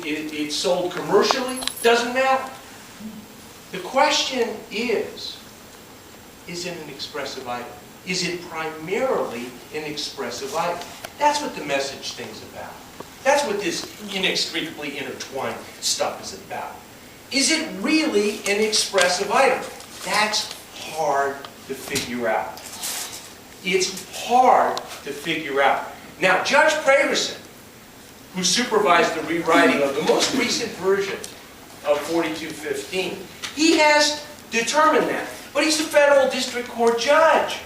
it's sold commercially, doesn't matter. The question is it an expressive item? Is it primarily an expressive item? That's what the message thing's about. That's what this inextricably intertwined stuff is about. Is it really an expressive item? That's hard to figure out. It's hard to figure out. Now, Judge Pragerson, who supervised the rewriting of the most recent version of 4215, he has determined that. But he's a federal district court judge.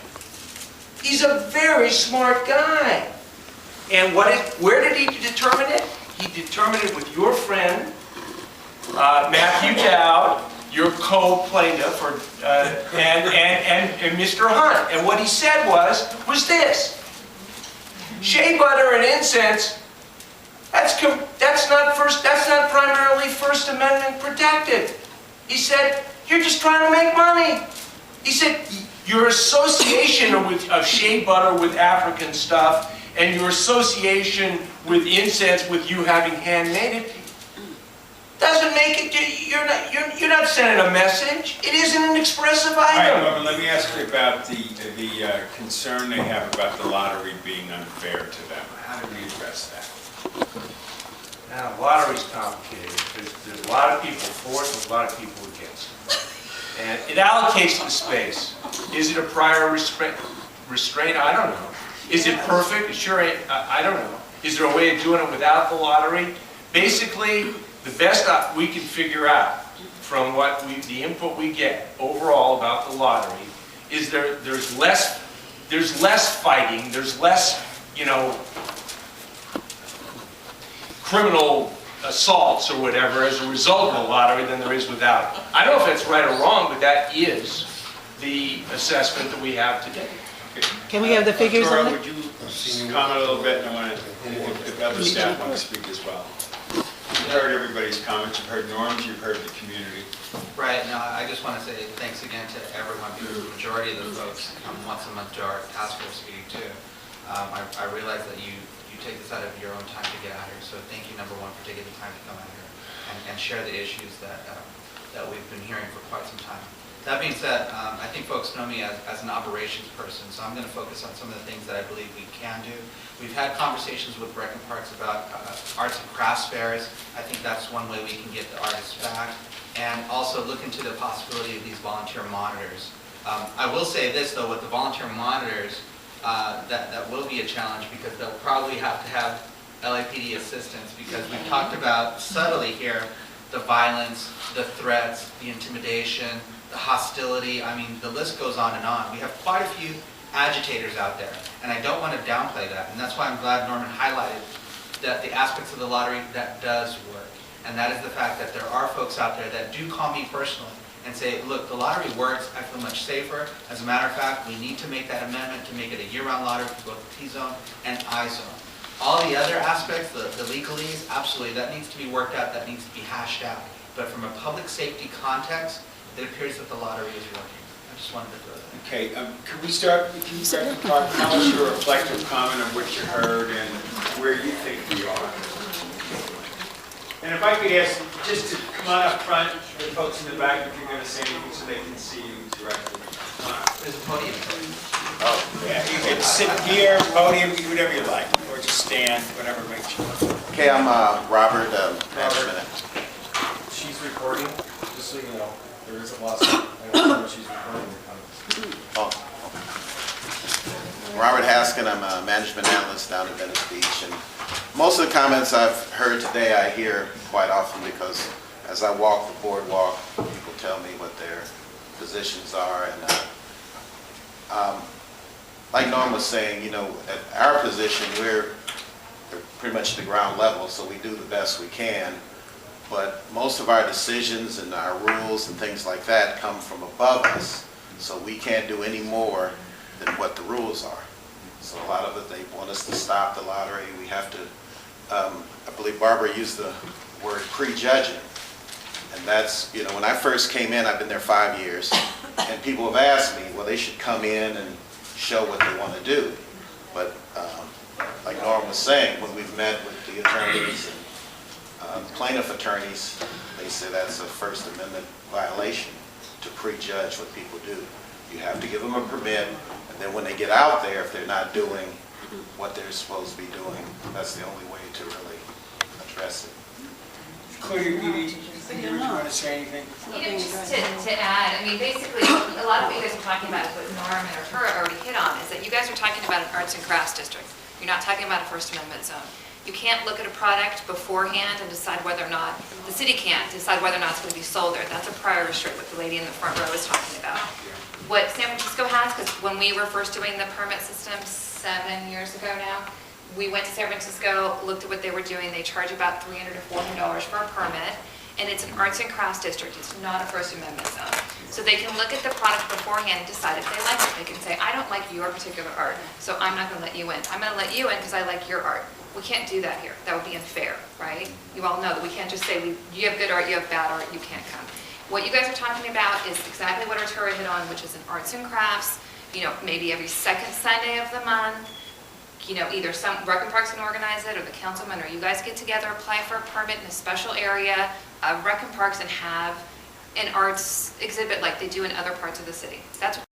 He's a very smart guy. And where did he determine it? He determined it with your friend, Matthew Dowd, your co-plaintiff, and Mr. Hunt. And what he said was this: shea butter and incense, that's not primarily First Amendment protected. He said, you're just trying to make money. He said, your association of shea butter with African stuff and your association with incense with you having handmade it doesn't make it, you're not sending a message. It isn't an expressive item. All right, well, let me ask you about the concern they have about the lottery being unfair to them. How do we address that? Now, lottery's complicated. There's a lot of people for it, there's a lot of people against it. And it allocates the space. Is it a prior restraint? I don't know. Is it perfect? It sure ain't. I don't know. Is there a way of doing it without the lottery? Basically, the best we can figure out from the input we get overall about the lottery is there's less fighting, there's less, criminal assaults or whatever as a result of the lottery than there is without it. I don't know if that's right or wrong, but that is the assessment that we have today. Can we have the figures Arturo, on that? would you comment a little bit, and I want to, if other staff want to speak as well. You've heard everybody's comments, you've heard Norm's, you've heard the community. Right, no, I just want to say thanks again to everyone, because the majority of the folks come once a month to our task force meeting too. I realize that you take this out of your own time to get out here, so thank you, number one, for taking the time to come out here and share the issues that we've been hearing for quite some time. That being said, I think folks know me as an operations person, so I'm going to focus on some of the things that I believe we can do. We've had conversations with Brecken Parks about arts and crafts fairs. I think that's one way we can get the artists back, and also look into the possibility of these volunteer monitors. I will say this, though, with the volunteer monitors, that will be a challenge, because they'll probably have to have LAPD assistance, because we've talked about subtly here the violence, the threats, the intimidation, the hostility. I mean, the list goes on and on. We have quite a few agitators out there, and I don't want to downplay that, and that's why I'm glad Norman highlighted that the aspects of the lottery that does work, and that is the fact that there are folks out there that do call me personally and say, look, the lottery works, I feel much safer. As a matter of fact, we need to make that amendment to make it a year-round lottery for both T-zone and I-zone. All the other aspects, the legalese, absolutely, that needs to be worked out, that needs to be hashed out. But from a public safety context, it appears that the lottery is working. I just wanted to throw that in. Okay, can we start, tell us your reflective comment on what you heard and where you think we are. And if I could ask just to come on up front, the folks in the back, if you're going to say anything so they can see you directly. There's a podium. Oh, yeah, you can sit here, podium, whatever you like, or just stand, whatever makes you want. Okay, I'm Robert, management. She's recording, just so you know. There is a lawsuit. I don't know if she's recording the comments. Robert Hasken, I'm a management analyst down in Venice Beach, and most of the comments I've heard today I hear quite often, because as I walk the boardwalk, people tell me what their positions are, and like Norm was saying, at our position, we're pretty much the ground level, so we do the best we can. But most of our decisions and our rules and things like that come from above us, so we can't do any more than what the rules are. So a lot of it, they want us to stop the lottery. We have to, I believe Barbara used the word prejudging. And that's, when I first came in, I've been there 5 years, and people have asked me, well, they should come in and show what they want to do. But like Norm was saying, when we've met with the attorneys and Plaintiff attorneys, they say that's a First Amendment violation to prejudge what people do. You have to give them a permit, and then when they get out there, if they're not doing what they're supposed to be doing, that's the only way to really address it. Claudia, did you want to say anything? Just to add, I mean, basically, a lot of what you guys are talking about is what Norm and Arturo already hit on, is that you guys are talking about an arts and crafts district. You're not talking about a First Amendment zone. You can't look at a product beforehand and decide whether or not, the city can't decide whether or not it's going to be sold there. That's a prior restrict, what the lady in the front row is talking about. What San Francisco has, because when we were first doing the permit system 7 years ago now, we went to San Francisco, looked at what they were doing. They charge about $300 to $400 for a permit, and it's an arts and crafts district. It's not a First Amendment zone. So they can look at the product beforehand and decide if they like it. They can say, I don't like your particular art, so I'm not going to let you in. I'm going to let you in because I like your art. We can't do that here. That would be unfair, right? You all know that we can't just say, you have good art, you have bad art, you can't come. What you guys are talking about is exactly what Arturo hit on, which is an arts and crafts, maybe every second Sunday of the month. Either some Rec and Parks can organize it, or the councilman, or you guys get together, apply for a permit in a special area of Rec and Parks and have an arts exhibit like they do in other parts of the city. That's what